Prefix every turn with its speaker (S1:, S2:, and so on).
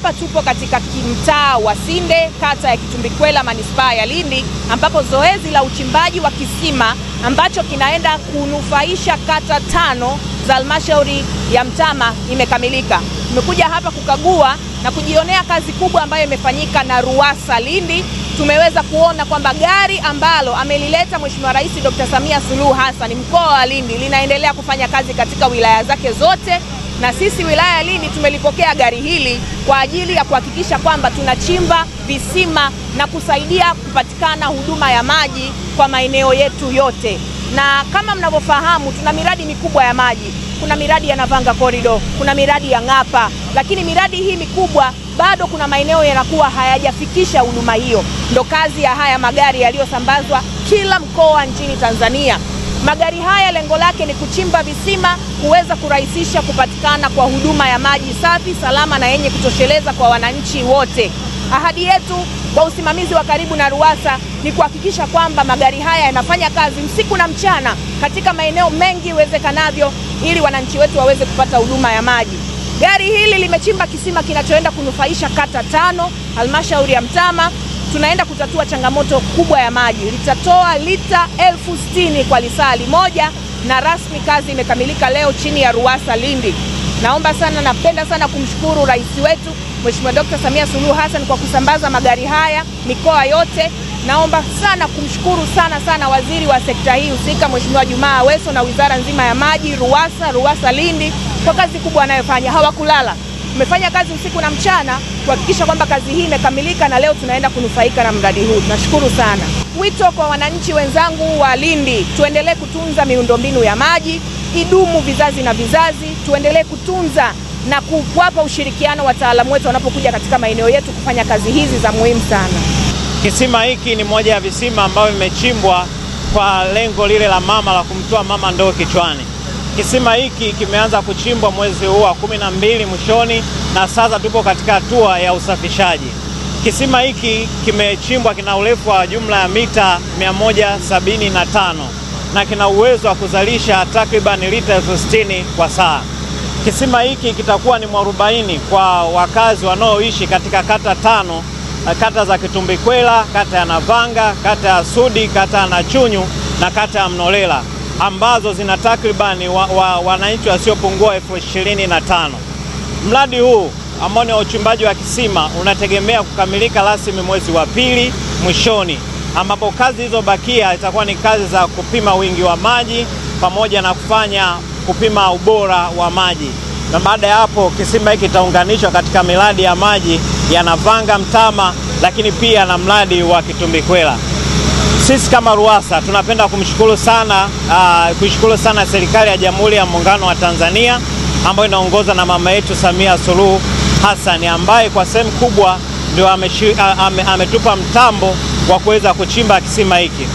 S1: Hapa tupo katika mtaa wa Sinde, kata ya Kitumbikwela, manispaa ya Lindi, ambapo zoezi la uchimbaji wa kisima ambacho kinaenda kunufaisha kata 5 za halmashauri ya Mtama imekamilika. Tumekuja hapa kukagua na kujionea kazi kubwa ambayo imefanyika na RUWASA Lindi. Tumeweza kuona kwamba gari ambalo amelileta Mheshimiwa Rais Dr. Samia Suluhu Hassan mkoa wa Lindi linaendelea kufanya kazi katika wilaya zake zote, na sisi wilaya ya Lindi tumelipokea gari hili kwa ajili ya kuhakikisha kwamba tunachimba visima na kusaidia kupatikana huduma ya maji kwa maeneo yetu yote. Na kama mnavyofahamu, tuna miradi mikubwa ya maji. Kuna miradi ya Navanga Corridor, kuna miradi ya Ng'apa, lakini miradi hii mikubwa bado kuna maeneo yanakuwa hayajafikisha huduma hiyo. Ndo kazi ya haya magari yaliyosambazwa kila mkoa nchini Tanzania. Magari haya lengo lake ni kuchimba visima, kuweza kurahisisha kupatikana kwa huduma ya maji safi, salama na yenye kutosheleza kwa wananchi wote. Ahadi yetu kwa usimamizi wa karibu na RUWASA ni kuhakikisha kwamba magari haya yanafanya kazi usiku na mchana katika maeneo mengi iwezekanavyo ili wananchi wetu waweze kupata huduma ya maji. Gari hili limechimba kisima kinachoenda kunufaisha kata 5 halmashauri ya Mtama. Tunaenda kutatua changamoto kubwa ya maji. Litatoa lita 60,000 kwa lisali moja, na rasmi kazi imekamilika leo chini ya RUWASA Lindi. Napenda sana kumshukuru rais wetu Mheshimiwa Dr. Samia Suluhu Hassan kwa kusambaza magari haya mikoa yote. Naomba sana kumshukuru sana waziri wa sekta hii husika Mheshimiwa Jumaa Aweso na wizara nzima ya maji, RUWASA Lindi kwa kazi kubwa anayofanya. Hawakulala, tumefanya kazi usiku na mchana kuhakikisha kwamba kazi hii imekamilika, na leo tunaenda kunufaika na mradi huu. Tunashukuru sana. Wito kwa wananchi wenzangu wa Lindi, tuendelee kutunza miundombinu ya maji, idumu vizazi na vizazi. Tuendelee kutunza na kuwapa ushirikiano wataalamu wetu wanapokuja katika maeneo yetu kufanya kazi hizi za muhimu sana.
S2: Kisima hiki ni moja ya visima ambavyo vimechimbwa kwa lengo lile la mama la kumtoa mama ndoo kichwani. Kisima hiki kimeanza kuchimbwa mwezi huu wa 12 mwishoni, na sasa tupo katika hatua ya usafishaji. Kisima hiki kimechimbwa, kina urefu wa jumla ya mita 175 na kina uwezo wa kuzalisha takriban lita 60,000 kwa saa. Kisima hiki kitakuwa ni mwarobaini kwa wakazi wanaoishi katika kata 5, kata za Kitumbikwela, kata ya Navanga, kata ya Sudi, kata ya Nachunyu na kata ya Mnolela, ambazo zina takribani wananchi wasiopungua 25,000. Mradi huu ambao ni uchimbaji wa kisima unategemea kukamilika rasmi mwezi wa 2 mwishoni, ambapo kazi hizo bakia itakuwa ni kazi za kupima wingi wa maji pamoja na kupima ubora wa maji. Na baada ya hapo kisima hiki kitaunganishwa katika miradi ya maji ya Navanga, Mtama, lakini pia na mradi wa Kitumbikwela. Sisi kama RUWASA tunapenda kuishukuru sana serikali ya Jamhuri ya Muungano wa Tanzania ambayo inaongozwa na mama yetu Samia Suluhu Hassan, ambaye kwa sehemu kubwa ndio ametupa mtambo wa kuweza kuchimba kisima hiki.